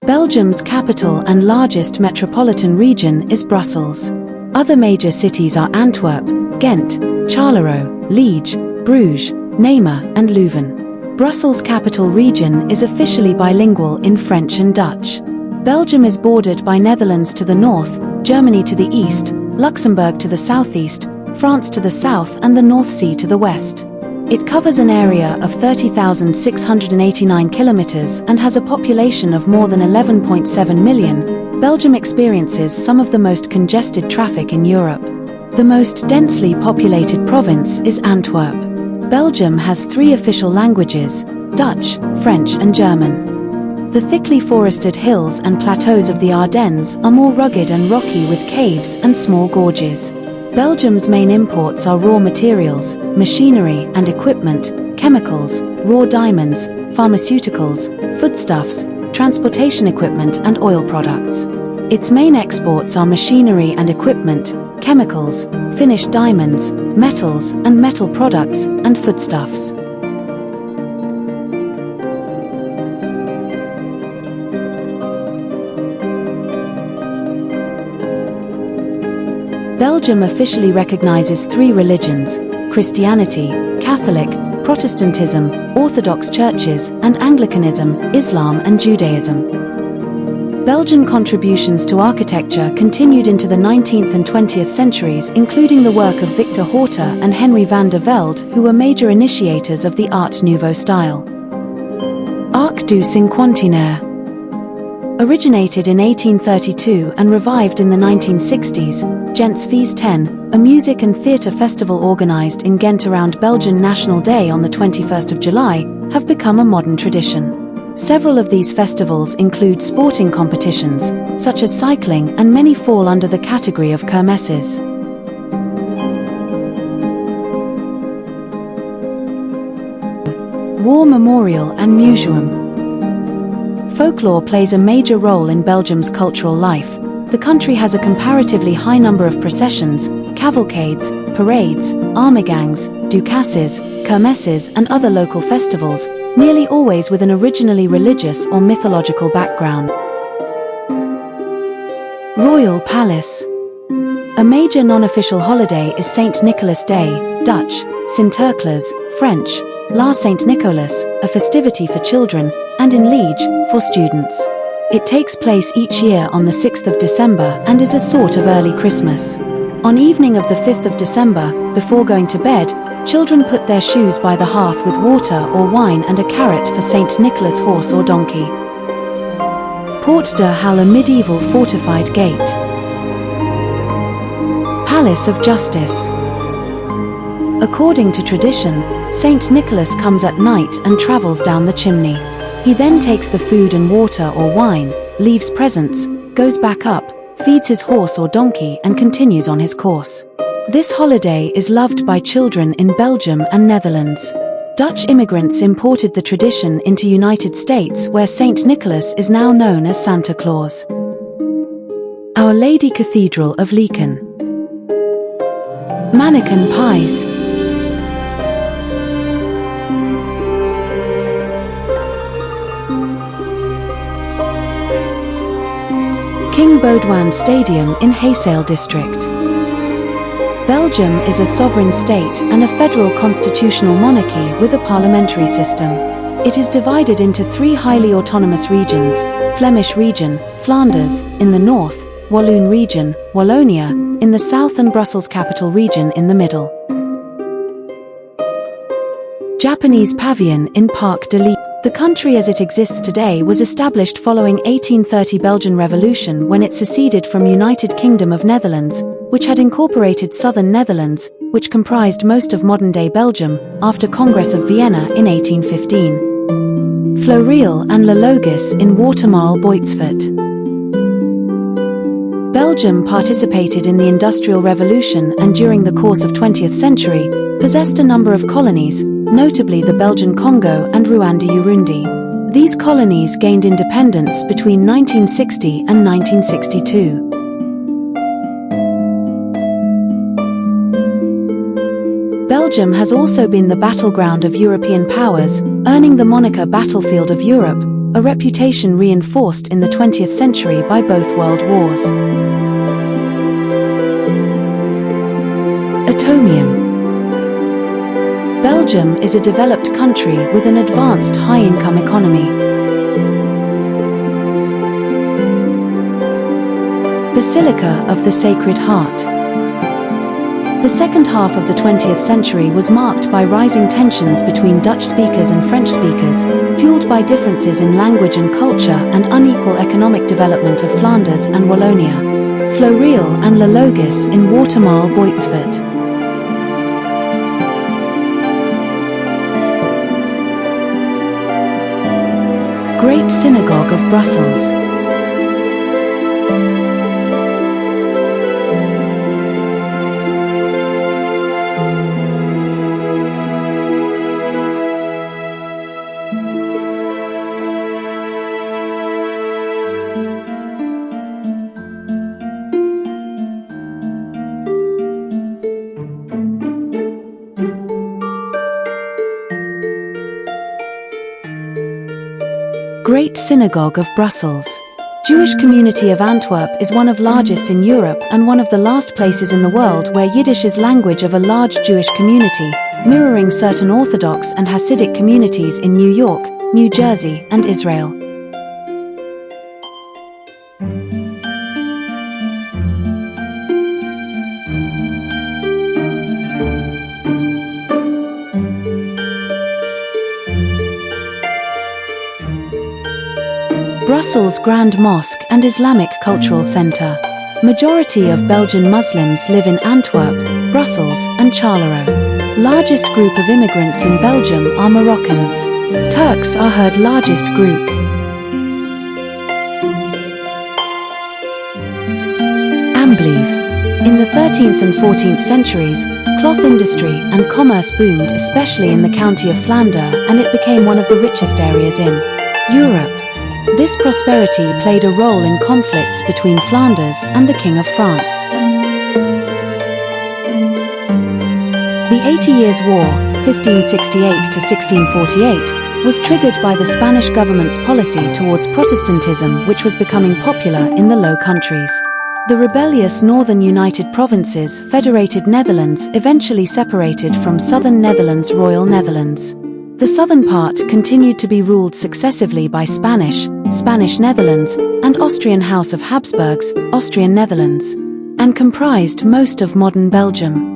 Belgium's capital and largest metropolitan region is Brussels. Other major cities are Antwerp, Ghent, Charleroi, Liege, Bruges, Nîmes, and Leuven. Brussels' capital region is officially bilingual in French and Dutch. Belgium is bordered by Netherlands to the north, Germany to the east, Luxembourg to the southeast, France to the south, and the North Sea to the west. It covers an area of 30,689 kilometers and has a population of more than 11.7 million. Belgium experiences some of the most congested traffic in Europe. The most densely populated province is Antwerp. Belgium has 3 official languages: Dutch, French, and German. The thickly forested hills and plateaus of the Ardennes are more rugged and rocky, with caves and small gorges. Belgium's main imports are raw materials, machinery and equipment, chemicals, raw diamonds, pharmaceuticals, foodstuffs, transportation equipment, and oil products. Its main exports are machinery and equipment, chemicals, finished diamonds, metals and metal products, and foodstuffs. Belgium officially recognizes 3 religions: Christianity, Catholic, Protestantism, Orthodox churches, and Anglicanism, Islam and Judaism. Belgian contributions to architecture continued into the 19th and 20th centuries, including the work of Victor Horta and Henry van der Velde, who were major initiators of the Art Nouveau style. Arc du Cinquantenaire originated in 1832 and revived in the 1960s. Gent's Fees 10, a music and theatre festival organised in Ghent around Belgian National Day on the 21st of July, have become a modern tradition. Several of these festivals include sporting competitions, such as cycling, and many fall under the category of kermesses. War Memorial and Museum. Folklore plays a major role in Belgium's cultural life. The country has a comparatively high number of processions, cavalcades, parades, armigangs, ducasses, kermesses, and other local festivals, nearly always with an originally religious or mythological background. Royal Palace. A major non-official holiday is St. Nicholas Day, Dutch, Sinterklaas, French, La Saint Nicolas, a festivity for children, and in Liege, for students. It takes place each year on the 6th of December and is a sort of early Christmas. On evening of the 5th of December, before going to bed, children put their shoes by the hearth with water or wine and a carrot for St. Nicholas' horse or donkey. Porte de Halle, a medieval fortified gate. Palace of Justice. According to tradition, St. Nicholas comes at night and travels down the chimney. He then takes the food and water or wine, leaves presents, goes back up, feeds his horse or donkey, and continues on his course. This holiday is loved by children in Belgium and Netherlands. Dutch immigrants imported the tradition into United States, where St. Nicholas is now known as Santa Claus. Our Lady Cathedral of Liege. Mannequin pies. King Baudouin Stadium in Heysel district. Belgium is a sovereign state and a federal constitutional monarchy with a parliamentary system. It is divided into 3 highly autonomous regions: Flemish region, Flanders, in the north, Walloon region, Wallonia, in the south, and Brussels capital region in the middle. Japanese pavilion in Parc de Liege. The country as it exists today was established following 1830 Belgian Revolution, when it seceded from United Kingdom of Netherlands, which had incorporated southern Netherlands, which comprised most of modern-day Belgium, after Congress of Vienna in 1815. Floreal and Le Logis in Watermaal-Boitsfort. Belgium participated in the Industrial Revolution and during the course of 20th century, possessed a number of colonies, notably the Belgian Congo and Rwanda-Urundi. These colonies gained independence between 1960 and 1962. Belgium has also been the battleground of European powers, earning the moniker Battlefield of Europe, a reputation reinforced in the 20th century by both world wars. Atomium. Belgium is a developed country with an advanced high-income economy. Basilica of the Sacred Heart. The second half of the 20th century was marked by rising tensions between Dutch speakers and French speakers, fueled by differences in language and culture and unequal economic development of Flanders and Wallonia, Floriel and Le Logis in Watermaal-Boitsfort. Great Synagogue of Brussels. Great Synagogue of Brussels. Jewish community of Antwerp is one of largest in Europe and one of the last places in the world where Yiddish is language of a large Jewish community, mirroring certain Orthodox and Hasidic communities in New York, New Jersey, and Israel. Brussels Grand Mosque and Islamic Cultural Center. Majority of Belgian Muslims live in Antwerp, Brussels, and Charleroi. Largest group of immigrants in Belgium are Moroccans. Turks are third largest group. Ambleave. In the 13th and 14th centuries, cloth industry and commerce boomed, especially in the county of Flanders, and it became one of the richest areas in Europe. This prosperity played a role in conflicts between Flanders and the King of France. The 80 Years' War, 1568 to 1648, was triggered by the Spanish government's policy towards Protestantism, which was becoming popular in the Low Countries. The rebellious northern United Provinces, Federated Netherlands, eventually separated from Southern Netherlands, Royal Netherlands. The southern part continued to be ruled successively by Spanish Netherlands, and Austrian House of Habsburgs, Austrian Netherlands, and comprised most of modern Belgium.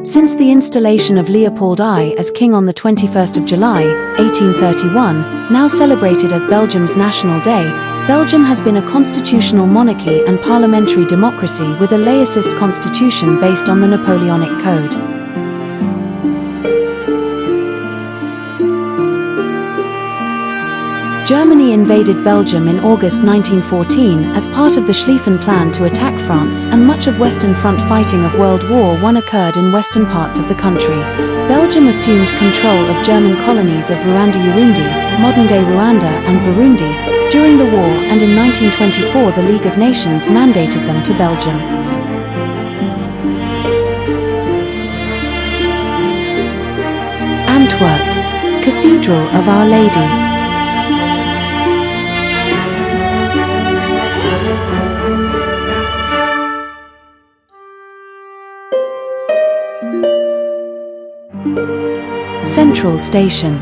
Since the installation of Leopold I as king on the 21st of July, 1831, now celebrated as Belgium's National Day, Belgium has been a constitutional monarchy and parliamentary democracy with a laicist constitution based on the Napoleonic Code. Germany invaded Belgium in August 1914 as part of the Schlieffen Plan to attack France, and much of Western Front fighting of World War I occurred in western parts of the country. Belgium assumed control of German colonies of Rwanda-Urundi, modern-day Rwanda and Burundi, during the war, and in 1924 the League of Nations mandated them to Belgium. Antwerp, Cathedral of Our Lady. Central Station.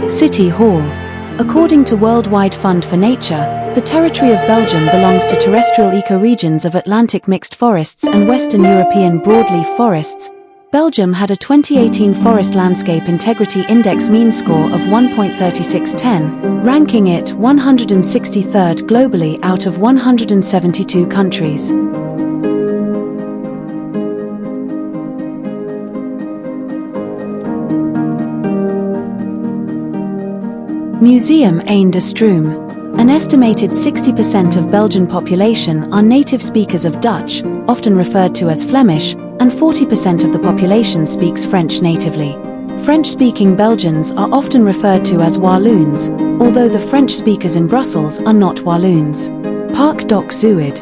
City Hall. According to Worldwide Fund for Nature, the territory of Belgium belongs to terrestrial ecoregions of Atlantic mixed forests and Western European broadleaf forests. Belgium had a 2018 Forest Landscape Integrity Index mean score of 1.3610, ranking it 163rd globally out of 172 countries. Museum Eindestrom. An estimated 60% of Belgian population are native speakers of Dutch, often referred to as Flemish, and 40% of the population speaks French natively. French-speaking Belgians are often referred to as Walloons, although the French speakers in Brussels are not Walloons. Parc Doc Zuid.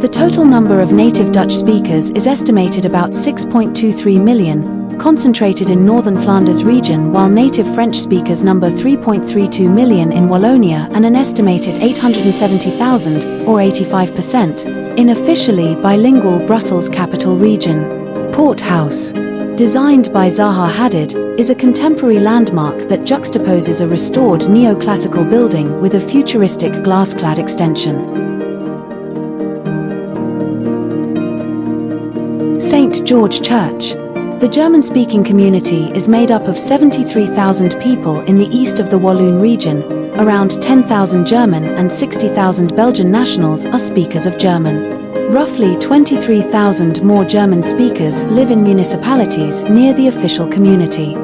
The total number of native Dutch speakers is estimated about 6.23 million, concentrated in northern Flanders region, while native French speakers number 3.32 million in Wallonia and an estimated 870,000, or 85%, in officially bilingual Brussels capital region. Port House, designed by Zaha Hadid, is a contemporary landmark that juxtaposes a restored neoclassical building with a futuristic glass-clad extension. St. George Church. The German-speaking community is made up of 73,000 people in the east of the Walloon region. Around 10,000 German and 60,000 Belgian nationals are speakers of German. Roughly 23,000 more German speakers live in municipalities near the official community.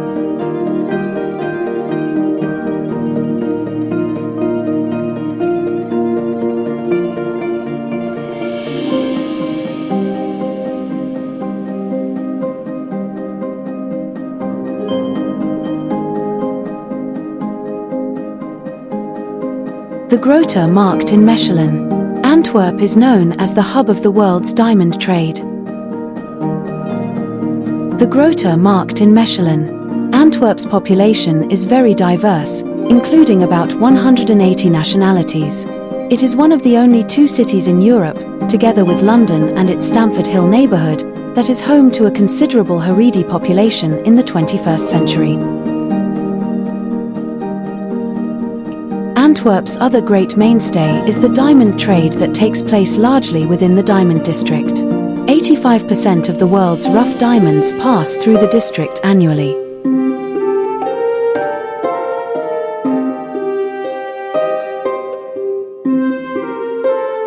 The Grote Markt in Mechelen. Antwerp is known as the hub of the world's diamond trade. The Grote Markt in Mechelen. Antwerp's population is very diverse, including about 180 nationalities. It is one of the only two cities in Europe, together with London and its Stamford Hill neighbourhood, that is home to a considerable Haredi population in the 21st century. Antwerp's other great mainstay is the diamond trade that takes place largely within the diamond district. 85% of the world's rough diamonds pass through the district annually.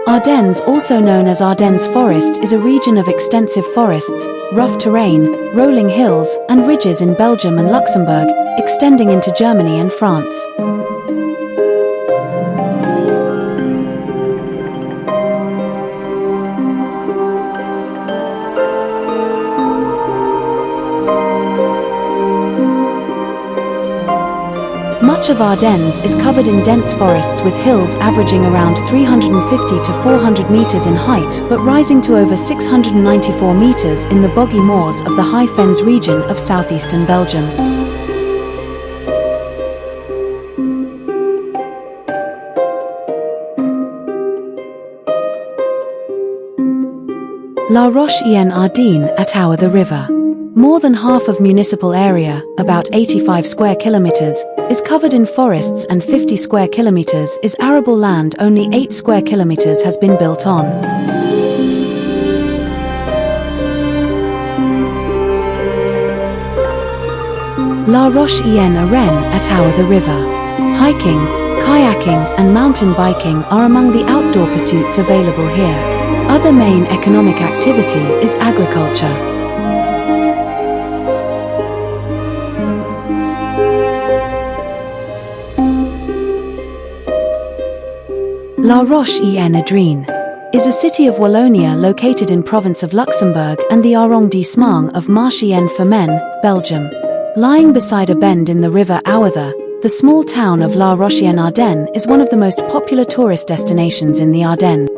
Ardennes, also known as Ardennes Forest, is a region of extensive forests, rough terrain, rolling hills, and ridges in Belgium and Luxembourg, extending into Germany and France. Much of Ardennes is covered in dense forests with hills averaging around 350 to 400 meters in height but rising to over 694 meters in the boggy moors of the High Fens region of southeastern Belgium. La Roche-en-Ardenne at Our the River. More than half of municipal area, about 85 square kilometers, is covered in forests and 50 square kilometers is arable land. Only 8 square kilometers has been built on. La Roche-en-Ardenne at Our the River. Hiking, kayaking and mountain biking are among the outdoor pursuits available here. Other main economic activity is agriculture. La Roche-en-Ardenne is a city of Wallonia located in province of Luxembourg and the arrondissement of Marchiennes-Famenne, Belgium. Lying beside a bend in the river Oude, the small town of La Roche-en-Ardenne is one of the most popular tourist destinations in the Ardennes.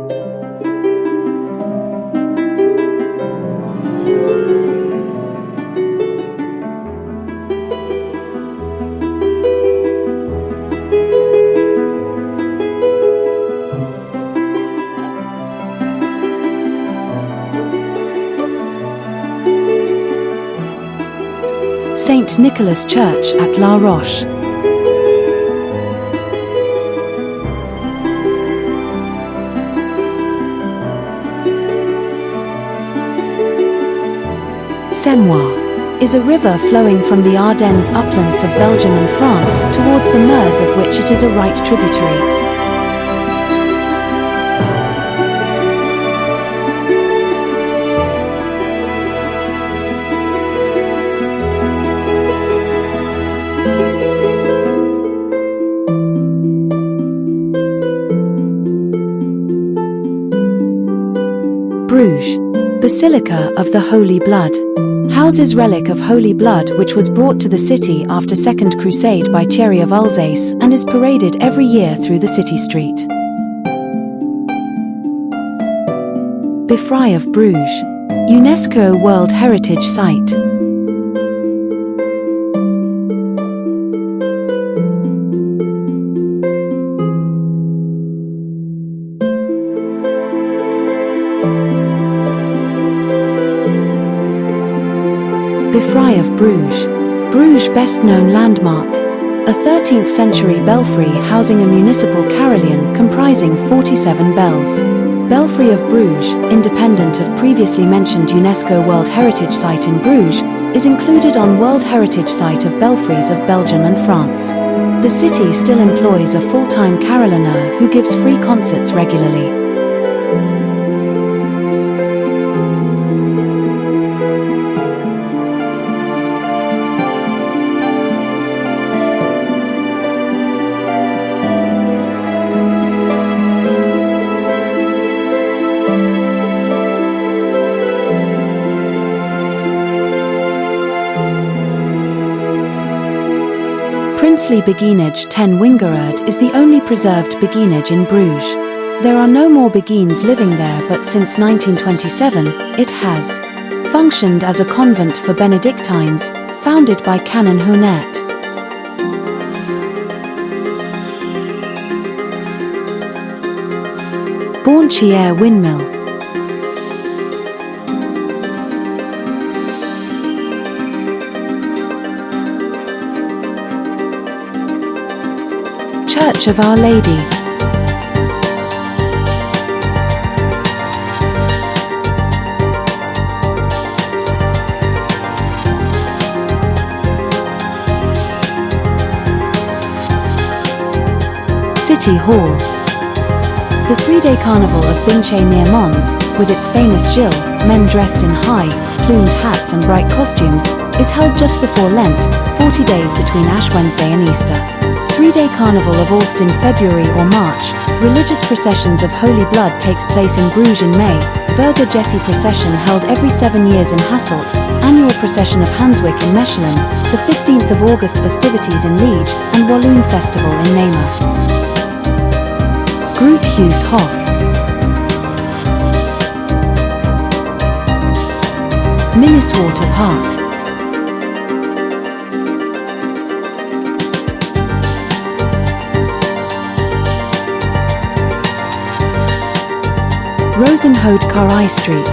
St. Nicholas Church at La Roche. Semois is a river flowing from the Ardennes uplands of Belgium and France towards the Meuse, of which it is a right tributary. Bruges, Basilica of the Holy Blood. houses relic of Holy Blood which was brought to the city after Second Crusade by Thierry of Alsace and is paraded every year through the city street. Beffrye of Bruges, UNESCO World Heritage Site. Beffrye of Bruges. Bruges' best-known landmark. A 13th century belfry housing a municipal carillon comprising 47 bells. Belfry of Bruges, independent of previously mentioned UNESCO World Heritage Site in Bruges, is included on World Heritage Site of Belfries of Belgium and France. The city still employs a full-time carillonneur who gives free concerts regularly. Princely beguinage 10 Wingerud is the only preserved beguinage in Bruges. There are no more beguines living there, but since 1927, it has functioned as a convent for Benedictines, founded by Canon Honnet. Bourchier Windmill. Church of Our Lady. City Hall. The three-day carnival of Binche near Mons, with its famous Gilles, men dressed in high, plumed hats and bright costumes, is held just before Lent, 40 days between Ash Wednesday and Easter. Three-day carnival of Aust in February or March. Religious processions of Holy Blood takes place in Bruges in May. Virga Jessie procession held every 7 years in Hasselt. Annual procession of Hanswick in Mechelen. The 15th of August festivities in Liege and Walloon festival in Namur. Groothuishof. Minneswater Park. Rozenhoed Karai Street.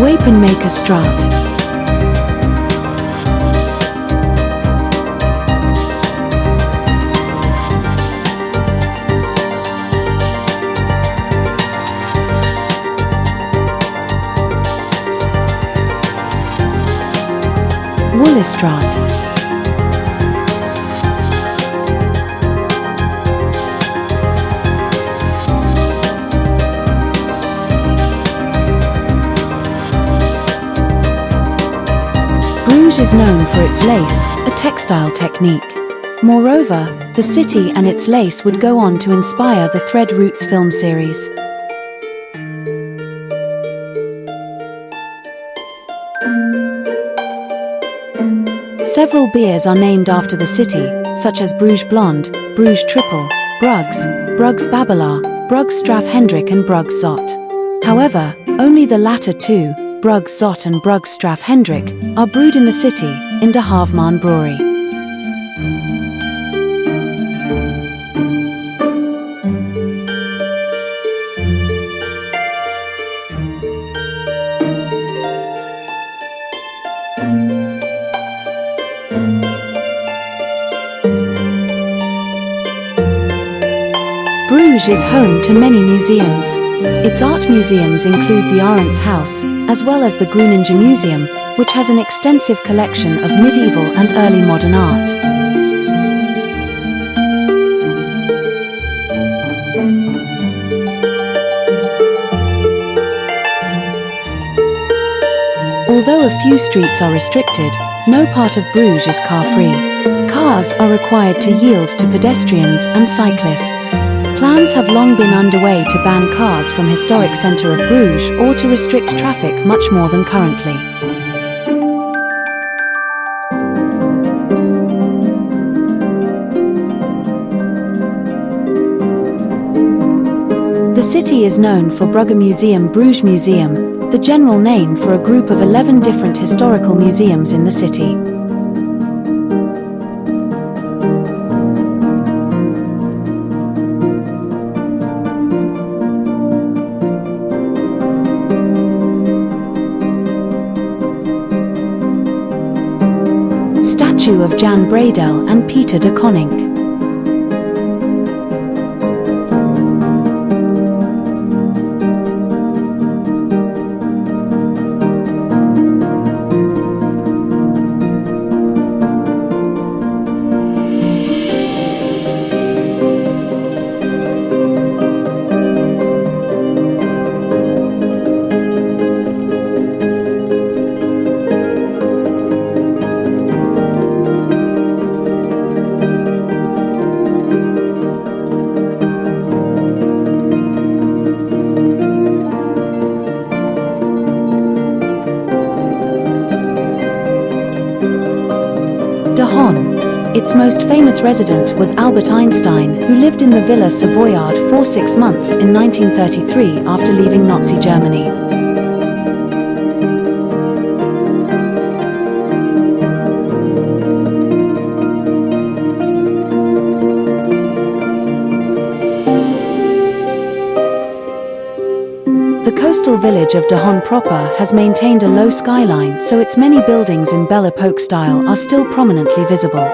Wapenmaker Straat. Woelestraat. Bruges is known for its lace, a textile technique. Moreover, the city and its lace would go on to inspire the Thread Roots film series. Several beers are named after the city, such as Bruges Blonde, Bruges Triple, Brugs, Brugs Babbelaar, Brugs Straf Hendrik and Brugs Zot. However, only the latter two, Brugs Zot and Brugs Straf Hendrik, are brewed in the city, in De Havemaan Brewery. Bruges is home to many museums. Its art museums include the Arendts House, as well as the Groeninge Museum, which has an extensive collection of medieval and early modern art. Although a few streets are restricted, no part of Bruges is car-free. Car Cars are required to yield to pedestrians and cyclists. Plans have long been underway to ban cars from historic centre of Bruges or to restrict traffic much more than currently. The city is known for Brugge Museum Bruges Museum, the general name for a group of 11 different historical museums in the city. Statue of Jan Bredel and Peter de Koninck. Haan. Its most famous resident was Albert Einstein, who lived in the Villa Savoyard for 6 months in 1933 after leaving Nazi Germany. The coastal village of De Haan proper has maintained a low skyline, so its many buildings in Belle Epoque style are still prominently visible.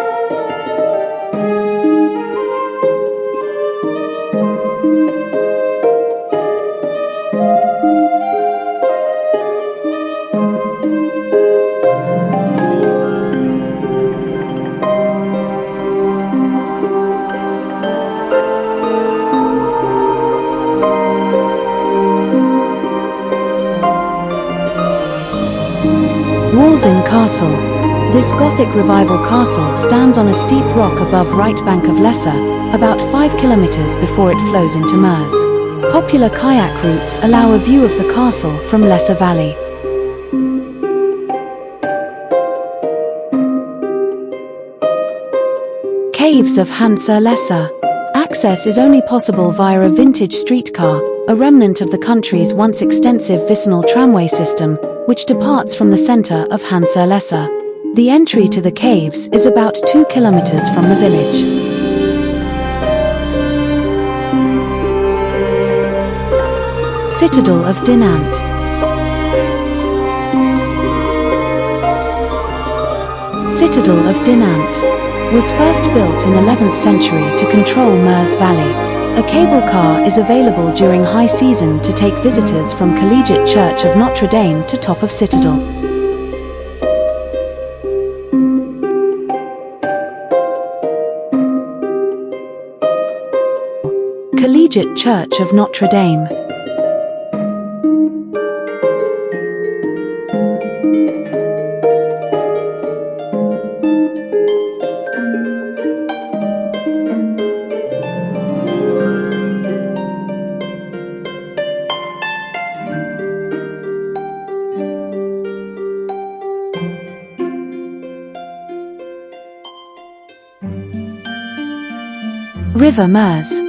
Walsin Castle. This Gothic revival castle stands on a steep rock above right bank of Lesser, about 5 kilometers before it flows into Meuse. Popular kayak routes allow a view of the castle from Lesser Valley. Caves of Haan sur Lesser. Access is only possible via a vintage streetcar, a remnant of the country's once extensive vicinal tramway system, which departs from the centre of Haan sur Lesser. The entry to the caves is about 2 kilometers from the village. Citadel of Dinant. Citadel of Dinant was first built in 11th century to control Meuse Valley. A cable car is available during high season to take visitors from Collegiate Church of Notre Dame to top of Citadel. Collegiate Church of Notre Dame. River Meuse.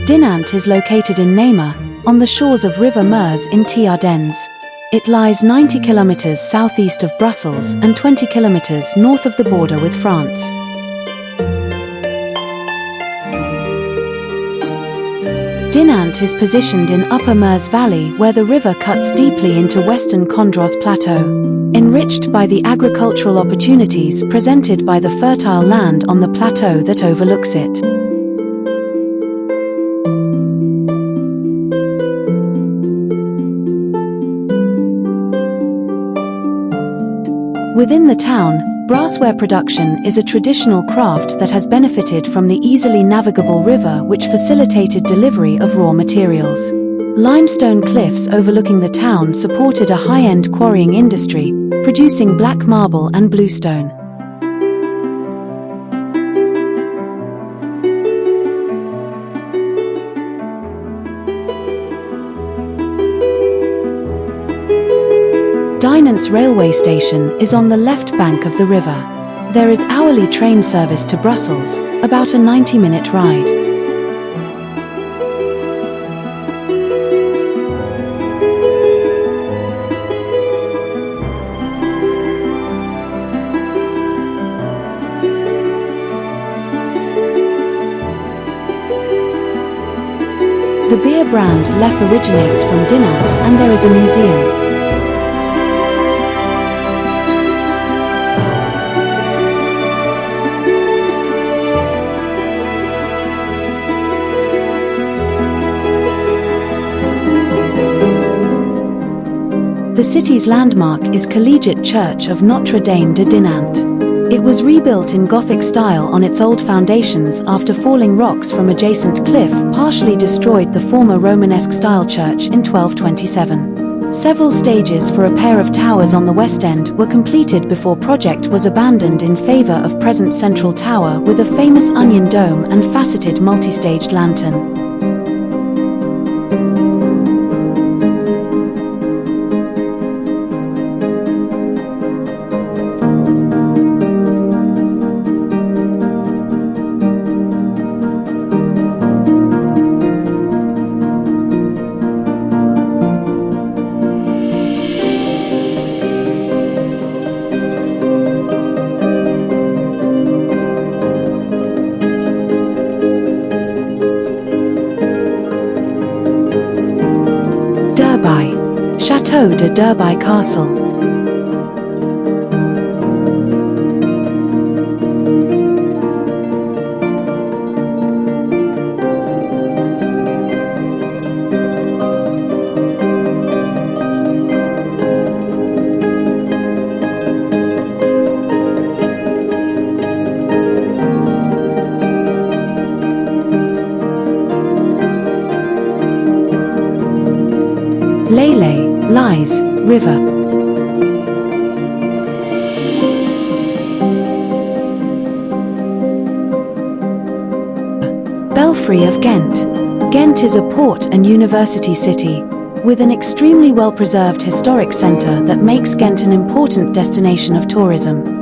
Dinant is located in Namur, on the shores of River Meuse in Ardennes. It lies 90 kilometers southeast of Brussels and 20 kilometers north of the border with France. Dinant is positioned in Upper Meuse Valley, where the river cuts deeply into western Condroz Plateau, enriched by the agricultural opportunities presented by the fertile land on the plateau that overlooks it. Within the town, brassware production is a traditional craft that has benefited from the easily navigable river, which facilitated delivery of raw materials. Limestone cliffs overlooking the town supported a high-end quarrying industry, producing black marble and bluestone. Dinant's railway station is on the left bank of the river. There is hourly train service to Brussels, about a 90-minute ride. The beer brand Leuven originates from Dinant, and there is a museum. The city's landmark is Collegiate Church of Notre Dame de Dinant. It was rebuilt in Gothic style on its old foundations after falling rocks from adjacent cliff partially destroyed the former Romanesque-style church in 1227. Several stages for a pair of towers on the west end were completed before project was abandoned in favor of present central tower with a famous onion dome and faceted multi-staged lantern. Château de Derby Castle. Liege, River. Belfry of Ghent. Ghent is a port and university city, with an extremely well-preserved historic centre that makes Ghent an important destination of tourism.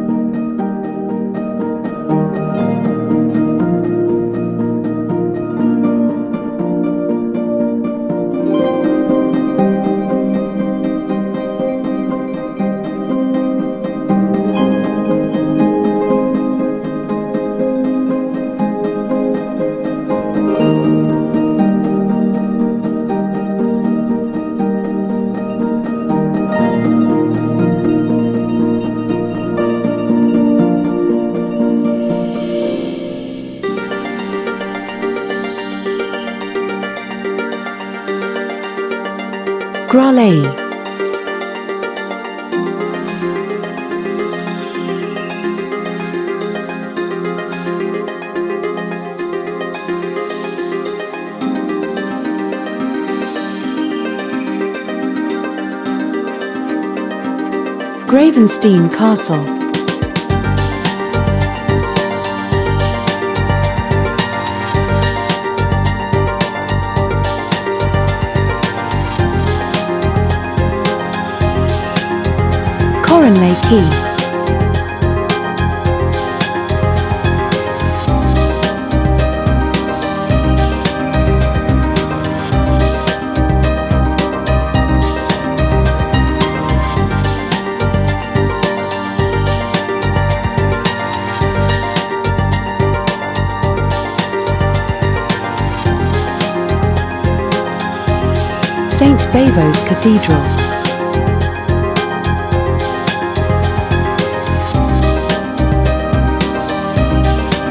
Gralais. Gravenstein Castle. Coronlay Quay. St. Bavo's Cathedral.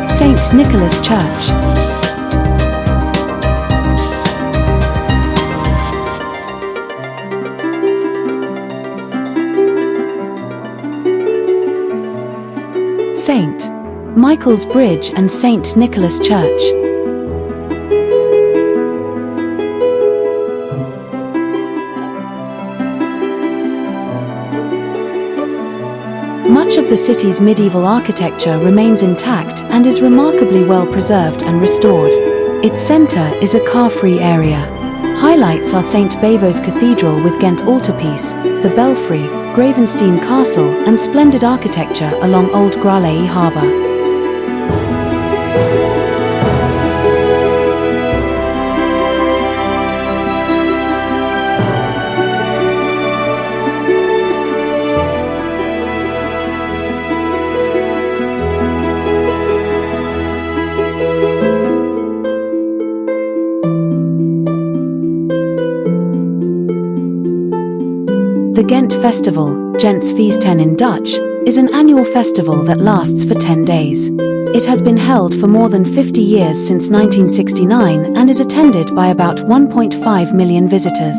St. Nicholas Church. St. Michael's Bridge and St. Nicholas Church. Much of the city's medieval architecture remains intact and is remarkably well preserved and restored. Its centre is a car-free area. Highlights are St. Bavo's Cathedral with Ghent altarpiece, the Belfry, Gravenstein Castle and splendid architecture along Old Gralea Harbour. The Ghent Festival, Gents Feesten in Dutch, is an annual festival that lasts for 10 days. It has been held for more than 50 years since 1969 and is attended by about 1.5 million visitors.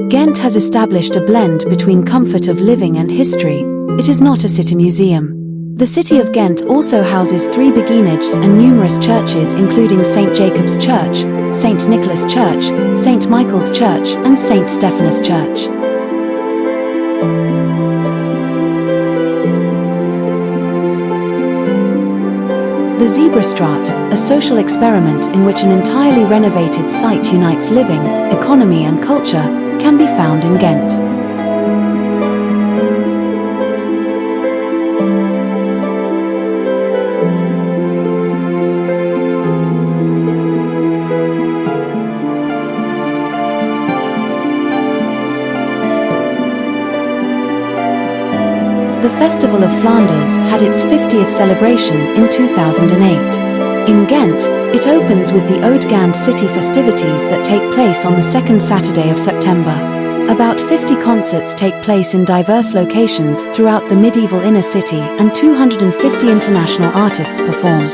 Ghent has established a blend between comfort of living and history. It is not a city museum. The city of Ghent also houses 3 beguinages and numerous churches including St. Jacob's Church, St. Nicholas Church, St. Michael's Church and St. Stephanus Church. The Zebrastraat, a social experiment in which an entirely renovated site unites living, economy and culture, can be found in Ghent. The Festival of Flanders had its 50th celebration in 2008. In Ghent, it opens with the Ode Ghent city festivities that take place on the second Saturday of September. About 50 concerts take place in diverse locations throughout the medieval inner city and 250 international artists perform.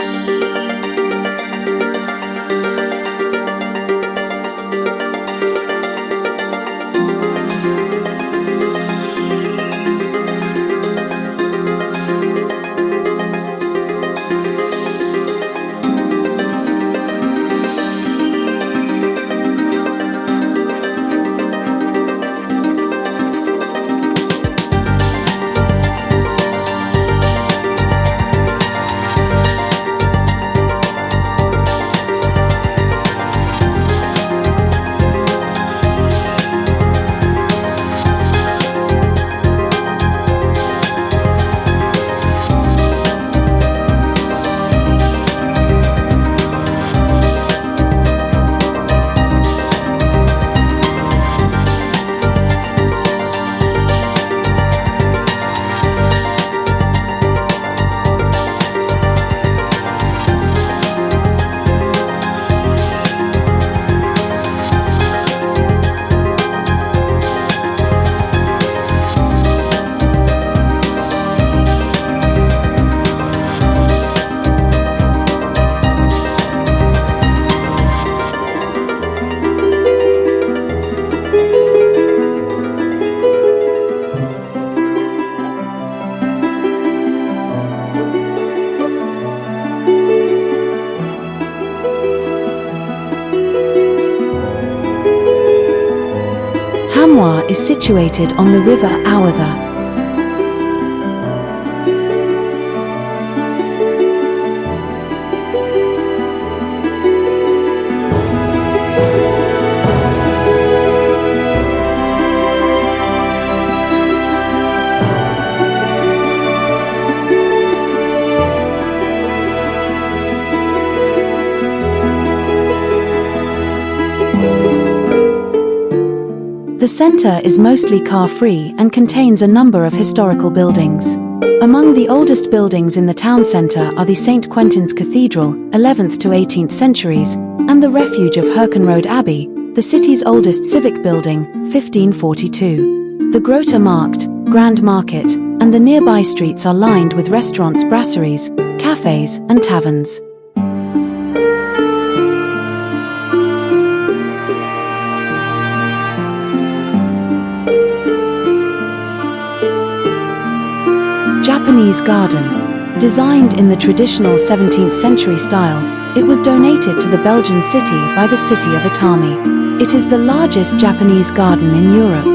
Is situated on the river Ouwether. The centre is mostly car-free and contains a number of historical buildings. Among the oldest buildings in the town centre are the St. Quentin's Cathedral, 11th to 18th centuries, and the Refuge of Herkenrode Abbey, the city's oldest civic building, 1542. The Grote Markt, Grand Market, and the nearby streets are lined with restaurants, brasseries, cafes, and taverns. Japanese Garden. Designed in the traditional 17th century style, It was donated to the Belgian city by the city of Ardennes. It is the largest Japanese garden in Europe.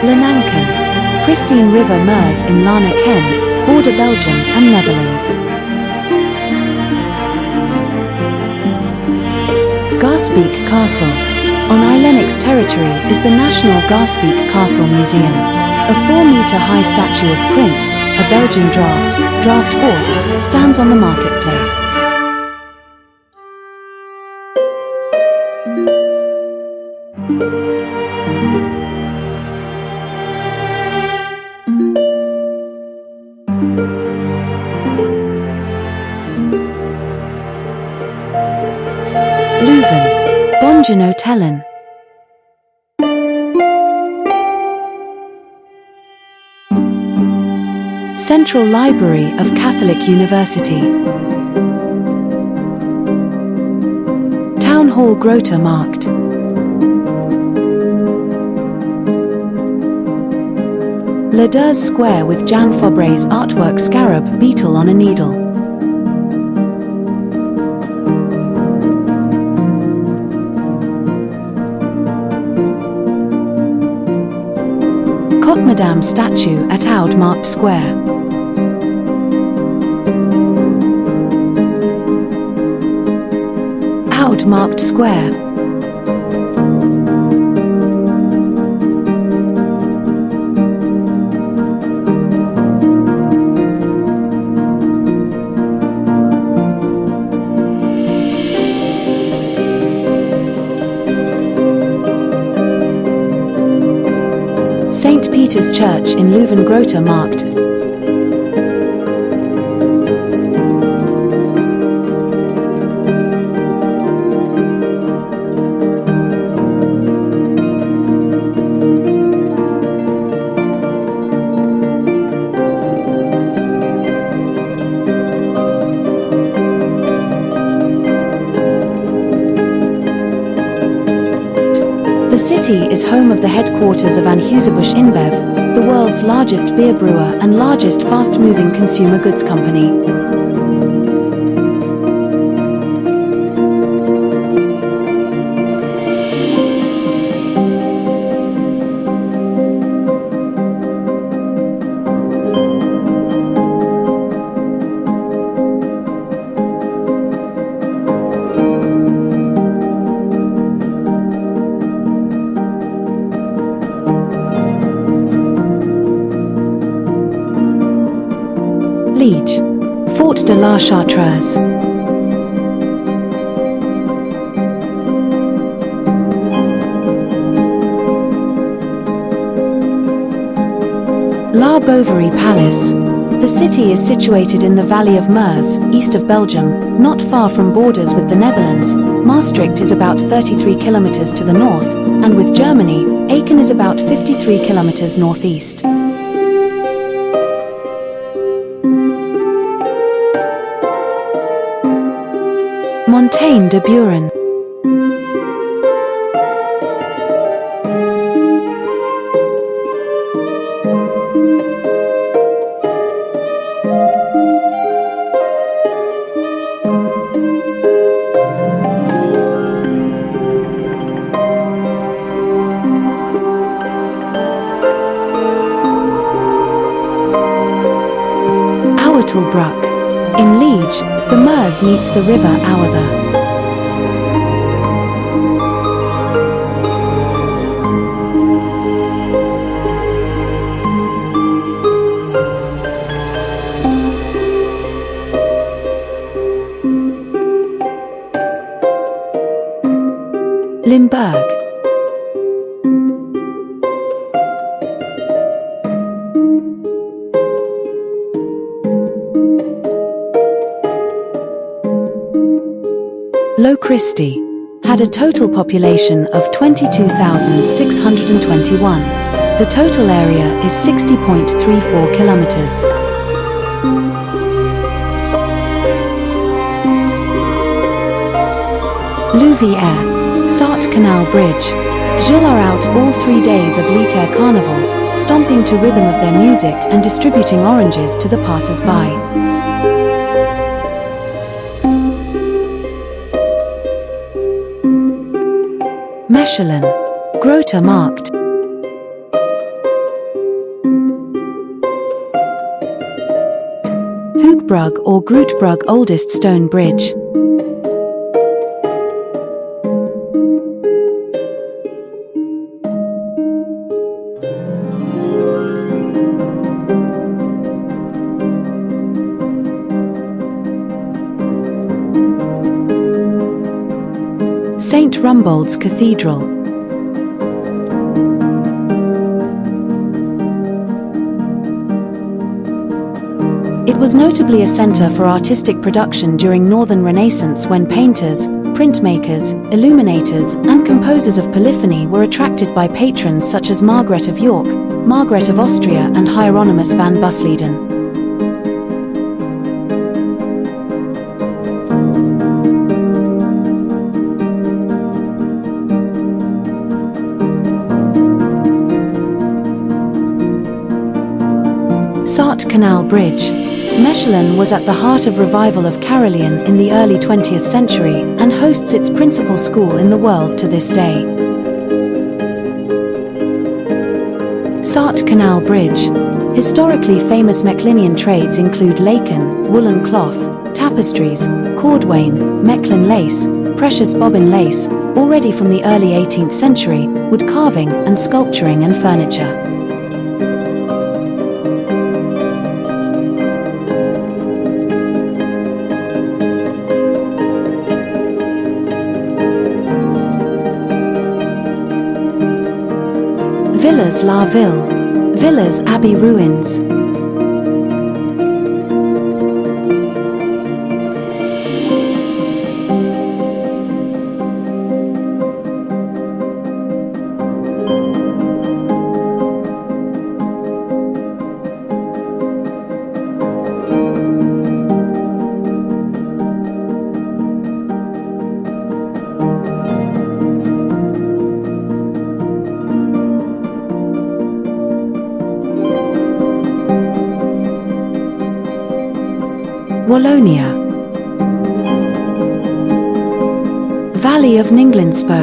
Linanken, pristine river Meuse in Haan, border Belgium and Netherlands. Garsbeek Castle. On Eilenix territory is the National Garsbeek Castle Museum. A 4-meter-high statue of Prince, a Belgian draft horse, stands on the marketplace. Leuven, Bongenotellen. Central Library of Catholic University. Town Hall Grote Markt. Leders Square with Jan Fabre's artwork Scarab Beetle on a Needle. Madame statue at Oude Markt Square. Oude Markt Square. St. Peter's Church in Leuven Grote Markt. The city is home of the headquarters of Anheuser-Busch InBev, the world's largest beer brewer and largest fast-moving consumer goods company. Liege, Fort de la Chartreuse. La Bouverie Palace. The city is situated in the valley of Meuse, east of Belgium, not far from borders with the Netherlands. Maastricht is about 33 kilometers to the north, and with Germany, Aachen is about 53 kilometers northeast. Montagne de Buren. Ouwertelbroek. In Liege, the Meuse meets the river Ouwerthe. Limburg. Low Christie had a total population of 22,621. The total area is 60.34 kilometers. Louvière, Sarthe Canal Bridge, Jules are out all 3 days of Liege Carnival, stomping to rhythm of their music and distributing oranges to the passers-by. Mechelen. Grote Markt. Hoogbrug or Grootbrug, oldest stone bridge. St. Rumbold's Cathedral. It was notably a centre for artistic production during Northern Renaissance, when painters, printmakers, illuminators, and composers of polyphony were attracted by patrons such as Margaret of York, Margaret of Austria, and Hieronymus van Busleden. Saart Canal Bridge. Mechelen was at the heart of revival of Carolean in the early 20th century and hosts its principal school in the world to this day. Saart Canal Bridge. Historically famous Mechlenian trades include laken, woolen cloth, tapestries, cordwain, Mechlin lace, precious bobbin lace, already from the early 18th century, wood carving and sculpturing and furniture. Villas La Ville. Villas Abbey ruins. Wallonia. Valley of Ninglindspo.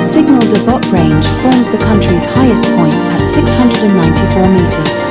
Signal de Bot Range forms the country's highest point at 694 meters.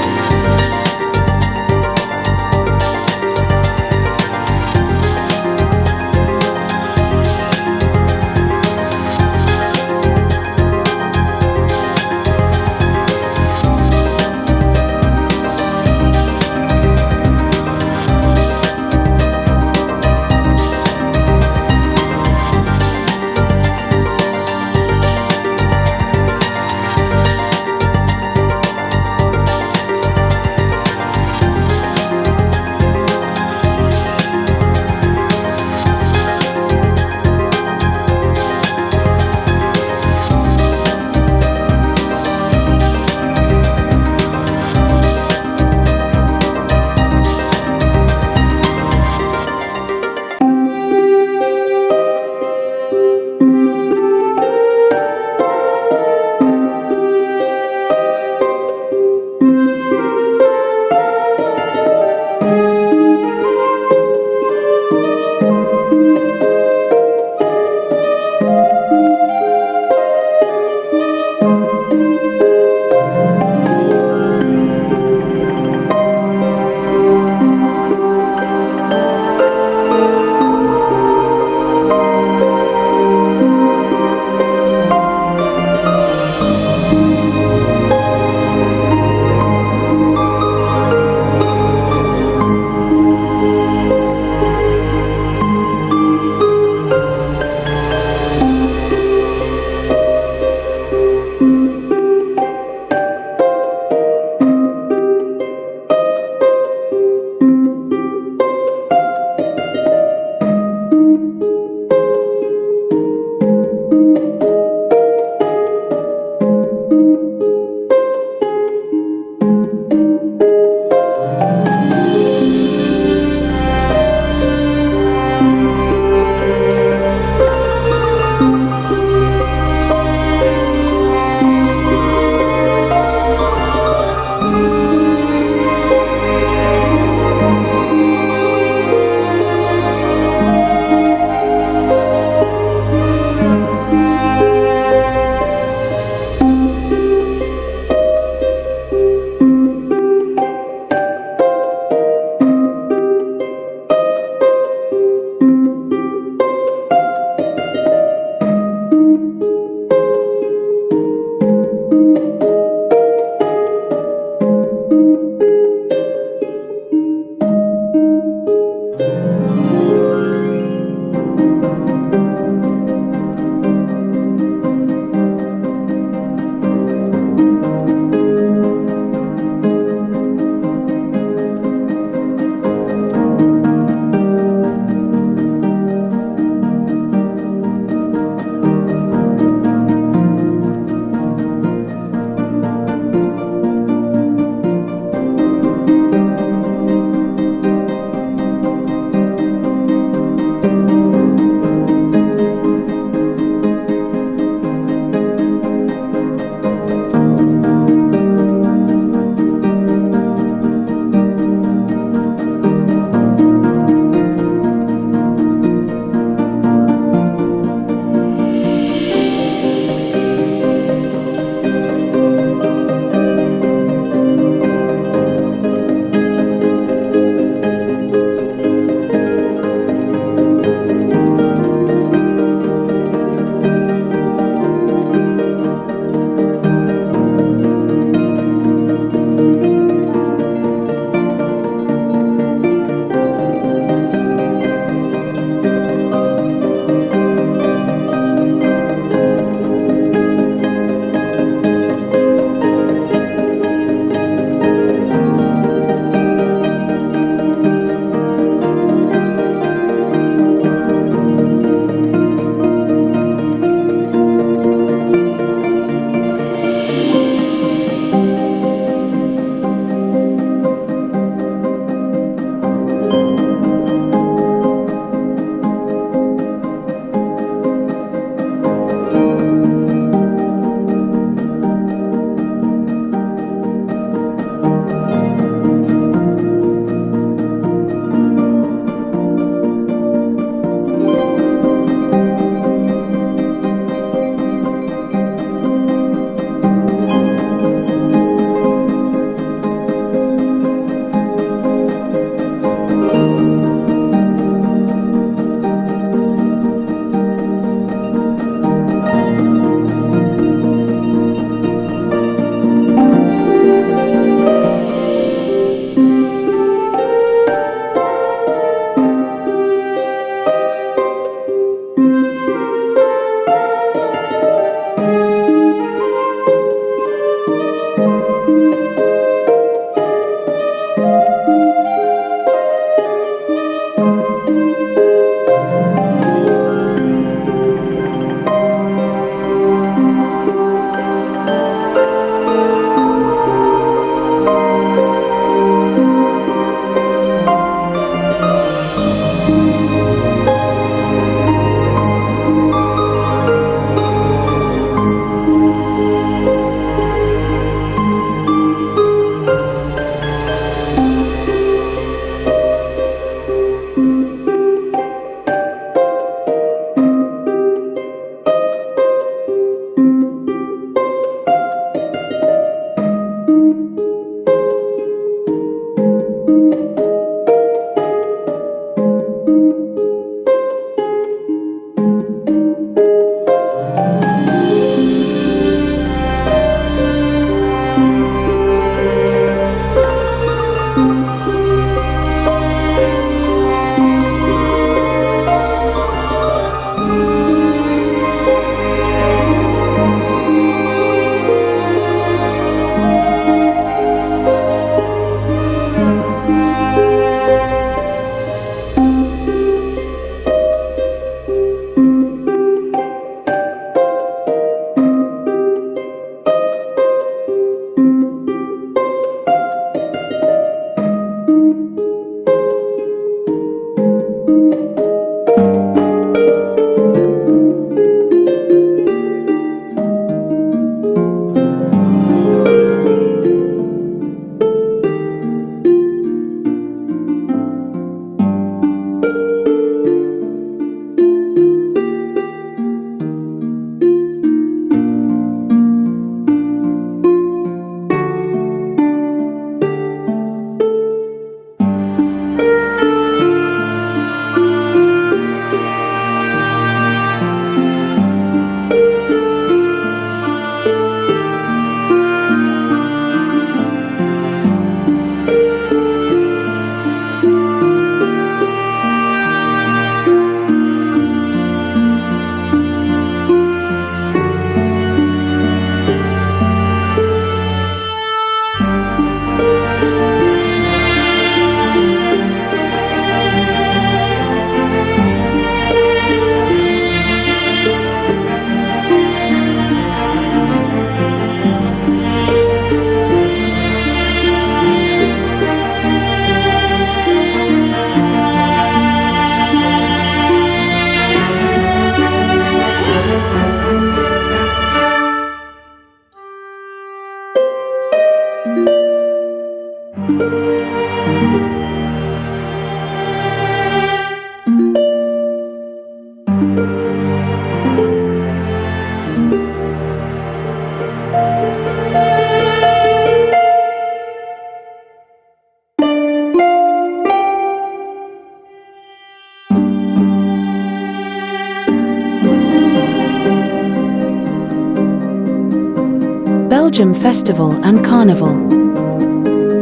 Belgium Festival and Carnival.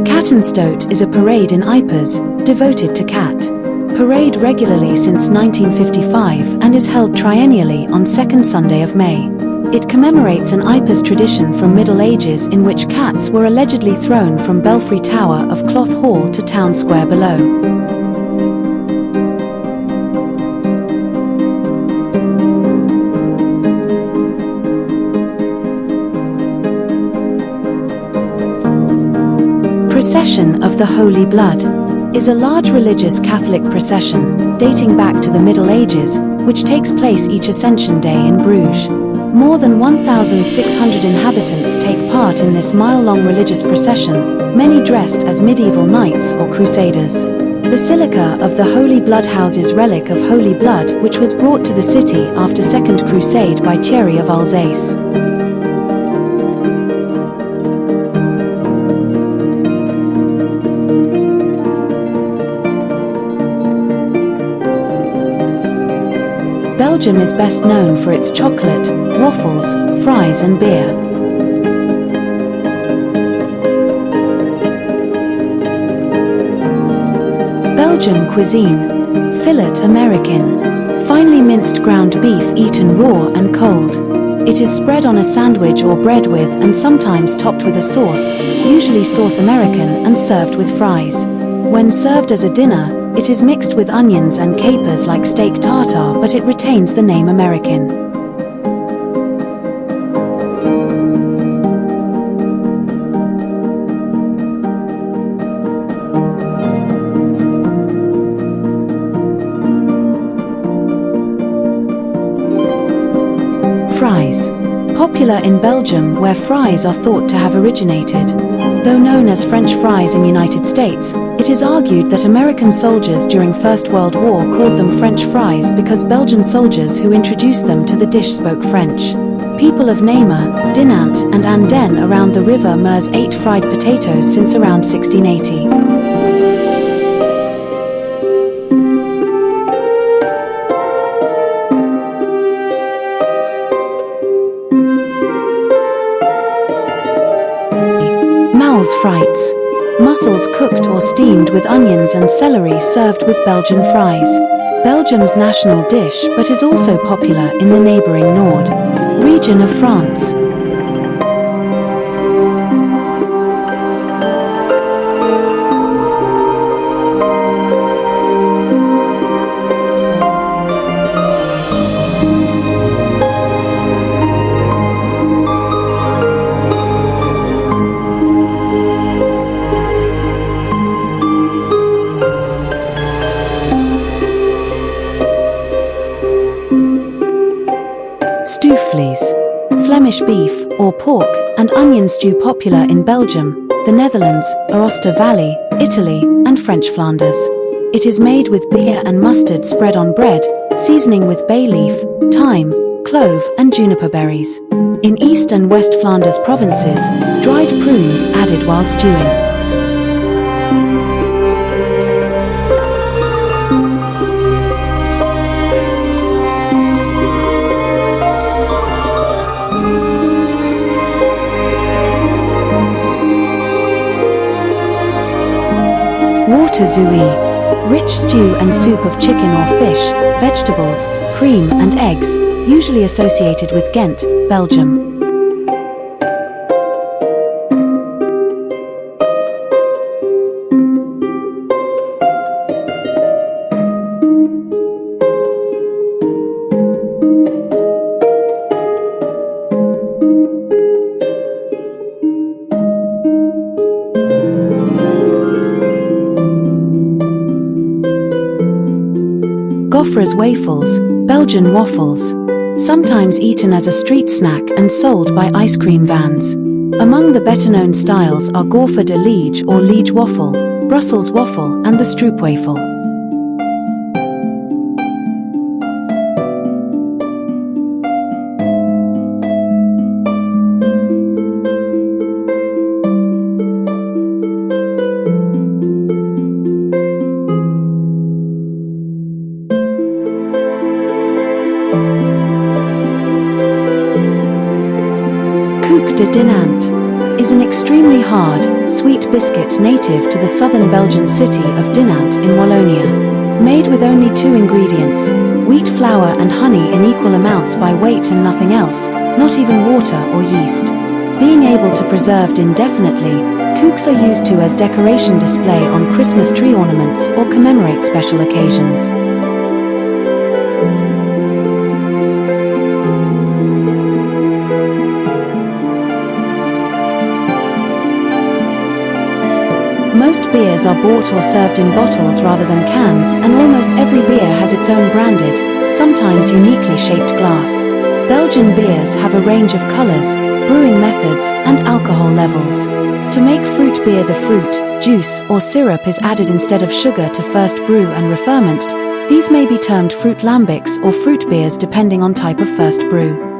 Kattenstoot is a parade in Ypres, devoted to cat. Parade regularly since 1955 and is held triennially on second Sunday of May. It commemorates an Ypres tradition from Middle Ages in which cats were allegedly thrown from Belfry Tower of Cloth Hall to Town Square below. Procession of the Holy Blood is a large religious Catholic procession, dating back to the Middle Ages, which takes place each Ascension Day in Bruges. More than 1,600 inhabitants take part in this mile-long religious procession, many dressed as medieval knights or crusaders. Basilica of the Holy Blood houses relic of Holy Blood which was brought to the city after Second Crusade by Thierry of Alsace. Belgium is best known for its chocolate, waffles, fries and beer. Belgium cuisine. Fillet American. Finely minced ground beef eaten raw and cold. It is spread on a sandwich or bread with and sometimes topped with a sauce, usually sauce American, and served with fries. When served as a dinner, it is mixed with onions and capers like steak tartare, but it retains the name American. Fries. Popular in Belgium, where fries are thought to have originated. Though known as French fries in United States, it is argued that American soldiers during First World War called them French fries because Belgian soldiers who introduced them to the dish spoke French. People of Nemer, Dinant and Ardennes around the river Meuse ate fried potatoes since around 1680. Frites. Mussels cooked or steamed with onions and celery served with Belgian fries. Belgium's national dish but is also popular in the neighboring Nord region of France. Flemish beef, or pork, and onion stew popular in Belgium, the Netherlands, Aosta Valley, Italy, and French Flanders. It is made with beer and mustard spread on bread, seasoning with bay leaf, thyme, clove, and juniper berries. In East and West Flanders provinces, dried prunes added while stewing. Waterzooie. Rich stew and soup of chicken or fish, vegetables, cream and eggs, usually associated with Ghent, Belgium. Goffre's wafels, Belgian waffles. Sometimes eaten as a street snack and sold by ice cream vans. Among the better-known styles are Gaufre de Liege or Liege waffle, Brussels waffle and the stroopwafel. De Dinant is an extremely hard, sweet biscuit native to the southern Belgian city of Dinant in Wallonia. Made with only 2 ingredients, wheat flour and honey in equal amounts by weight and nothing else, not even water or yeast. Being able to preserve indefinitely, koeks are used to as decoration display on Christmas tree ornaments or commemorate special occasions. Most beers are bought or served in bottles rather than cans, and almost every beer has its own branded, sometimes uniquely shaped glass. Belgian beers have a range of colors, brewing methods, and alcohol levels. To make fruit beer, the fruit, juice, or syrup is added instead of sugar to first brew and referment. These may be termed fruit lambics or fruit beers depending on type of first brew.